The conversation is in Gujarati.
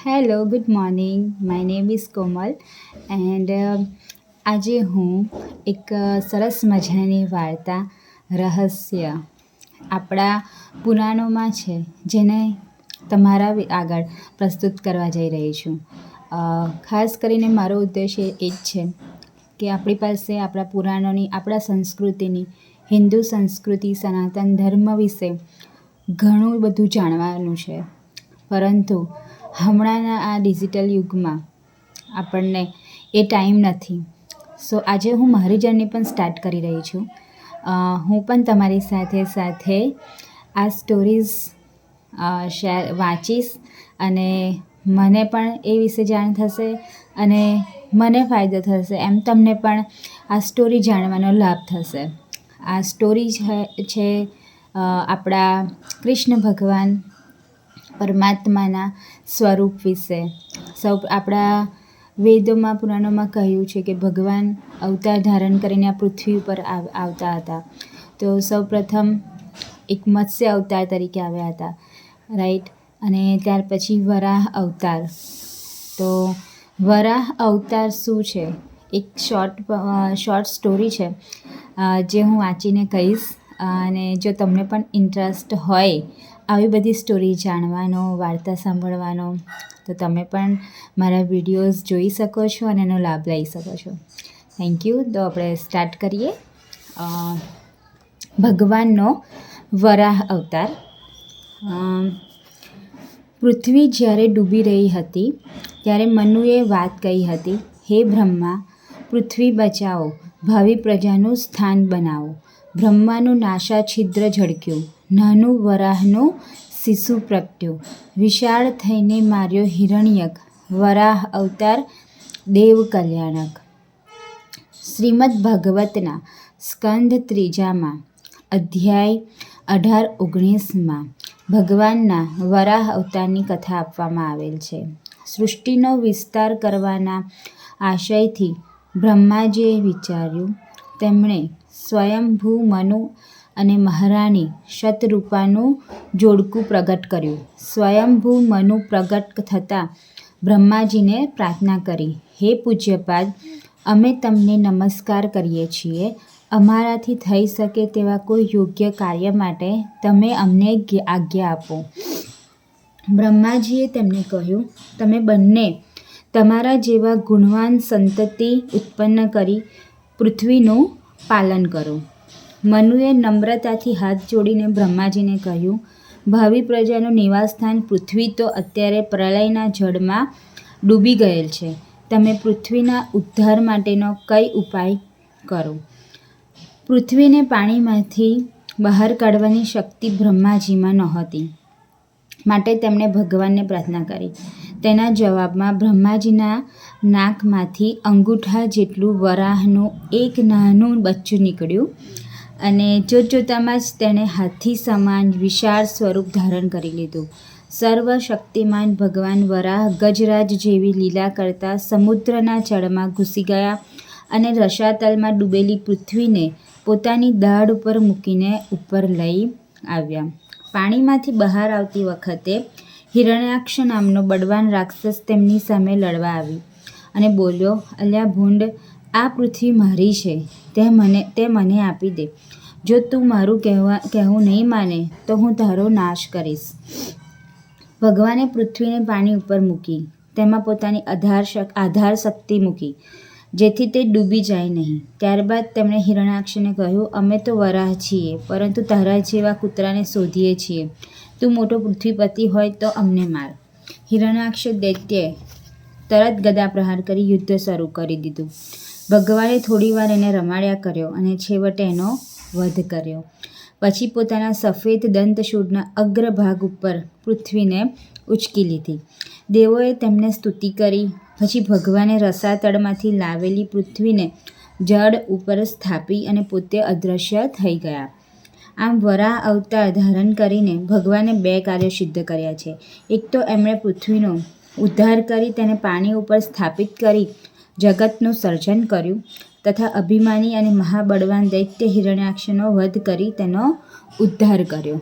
Hello, good morning. My name is Komal and આજે હું એક સરસ મજાની વાર્તા રહસ્ય આપણા પુરાણોમાં છે જેને તમારા આગળ પ્રસ્તુત કરવા જઈ રહી છું. ખાસ કરીને મારો ઉદ્દેશ્ય એ જ છે કે આપણી પાસે આપણા પુરાણોની, આપણા સંસ્કૃતિની, હિન્દુ સંસ્કૃતિ, સનાતન ધર્મ વિશે ઘણું બધું જાણવાનું છે, પરંતુ હમણાંના આ ડિજિટલ યુગમાં આપણને એ ટાઈમ નથી. સો આજે હું મારી જર્ની પણ સ્ટાર્ટ કરી રહી છું. હું પણ તમારી સાથે સાથે આ સ્ટોરીઝ વાંચીશ અને મને પણ એ વિશે જાણ થશે અને મને ફાયદો થશે, એમ તમને પણ આ સ્ટોરી જાણવાનો લાભ થશે. આ સ્ટોરી છે આપણા કૃષ્ણ ભગવાન પરમાત્માના સ્વરૂપ વિશે. આપણા વેદોમાં, પુરાણોમાં કહ્યું છે કે ભગવાન અવતાર ધારણ કરીને આ પૃથ્વી ઉપર આવતા હતા. તો સૌપ્રથમ એક મત્સ્ય અવતાર તરીકે આવ્યા હતા, રાઈટ. અને ત્યાર પછી વરાહ અવતાર. તો વરાહ અવતાર શું છે? એક શોર્ટ સ્ટોરી છે જે હું વાંચીને કહીશ. અને જો તમને પણ ઇન્ટરેસ્ટ હોય આવી બધી સ્ટોરી જાણવાનો, વાર્તા સાંભળવાનો, તો તમે પણ મારા વિડીયોઝ જોઈ શકો છો અને એનો લાભ લઈ શકો છો. Thank you. તો આપણે સ્ટાર્ટ કરીએ. ભગવાનનો વરાહ અવતાર. પૃથ્વી જ્યારે ડૂબી રહી હતી ત્યારે મનુએ વાત કહી હતી, હે બ્રહ્મા, પૃથ્વી બચાવો, ભાવિ પ્રજાનું સ્થાન બનાવો. બ્રહ્માનું નાસાછિદ્ર ઝળક્યું, નાનું વરાહનું શિશુ પ્રગટ્યું, વિશાળ થઈને માર્યો હિરણ્યક, વરાહ અવતાર દેવ કલ્યાણક. શ્રીમદ ભાગવતના સ્કંધ 3માં અધ્યાય 18-19માં ભગવાનના વરાહ અવતારની કથા આપવામાં આવેલ છે. સૃષ્ટિનો વિસ્તાર કરવાના આશયથી બ્રહ્માજીએ વિચાર્યું. તેમણે સ્વયંભૂ મનુ અને મહારાણી શતરૂપાનું જોડકું પ્રગટ કર્યું. સ્વયંભૂ મનુ પ્રગટ થતાં બ્રહ્માજીને પ્રાર્થના કરી, હે પૂજ્યપાદ, અમે તમને નમસ્કાર કરીએ છીએ. અમારાથી થઈ શકે તેવા કોઈ યોગ્ય કાર્ય માટે તમે અમને આજ્ઞા આપો. બ્રહ્માજીએ તેમને કહ્યું, તમે બંને તમારા જેવા ગુણવાન સંતતિ ઉત્પન્ન કરી પૃથ્વીનું પાલન કરો. મનુએ નમ્રતાથી હાથ જોડીને બ્રહ્માજીને કહ્યું, ભાવિ પ્રજાનું નિવાસસ્થાન પૃથ્વી તો અત્યારે પ્રલયના જળમાં ડૂબી ગયેલ છે. તમે પૃથ્વીના ઉદ્ધાર માટેનો કંઈ ઉપાય કરો. પૃથ્વીને પાણીમાંથી બહાર કાઢવાની શક્તિ બ્રહ્માજીમાં નહોતી, માટે તેમણે ભગવાનને પ્રાર્થના કરી. તેના જવાબમાં બ્રહ્માજીના નાકમાંથી અંગૂઠા જેટલું વરાહનું એક નાનું બચ્ચું નીકળ્યું અને જોતજોતામાં જ તેણે હાથી સમાન વિશાળ સ્વરૂપ ધારણ કરી લીધું. સર્વશક્તિમાન ભગવાન વરાહ ગજરાજ જેવી લીલા કરતા સમુદ્રના જળમાં ઘૂસી ગયા અને રસાતલમાં ડૂબેલી પૃથ્વીને પોતાની દાઢ ઉપર મૂકીને ઉપર લઈ આવ્યા. પાણીમાંથી બહાર આવતી વખતે હિરણ્યાક્ષ નામનો બળવાન રાક્ષસ તેમની સામે લડવા આવી અને બોલ્યો, અલ્યા ભૂંડ, આ પૃથ્વી મારી છે, તે મને આપી દે. જો તું મારું કહેવું નહીં માને તો હું તારો નાશ કરીશ. ભગવાને પૃથ્વીને પાણી ઉપર મૂકી, તેમાં પોતાની આધાર શક્તિ મૂકી, જેથી તે ડૂબી જાય નહીં. ત્યારબાદ તેમણે હિરણ્યાક્ષને કહ્યું, અમે તો વરાહ છીએ, પરંતુ તારા જેવા કૂતરાને શોધીએ છીએ. તું મોટો પૃથ્વીપતિ હોય તો અમને માર. હિરણ્યાક્ષ દૈત્યે તરત ગદા પ્રહાર કરી યુદ્ધ શરૂ કરી દીધું. ભગવાને થોડીવાર એને રમાડ્યા કર્યો અને છેવટે એનો વધ કર્યો. પછી પોતાના સફેદ દંતશૂળના અગ્રભાગ ઉપર પૃથ્વીને ઉંચકી લીધી. દેવોએ તેમને સ્તુતિ કરી. પછી ભગવાને રસાતળમાંથી લાવેલી પૃથ્વીને જળ ઉપર સ્થાપી અને પોતે અદૃશ્ય થઈ ગયા. આમ વરાહ અવતાર ધારણ કરીને ભગવાને 2 કાર્યો સિદ્ધ કર્યા છે. એક તો એમણે પૃથ્વીનો ઉદ્ધાર કરી તેને પાણી ઉપર સ્થાપિત કરી જગતનું સર્જન કર્યું તથા અભિમાની અને મહાબળવાન દૈત્ય હિરણ્યાક્ષનો વધ કરી તેનો ઉદ્ધાર કર્યો.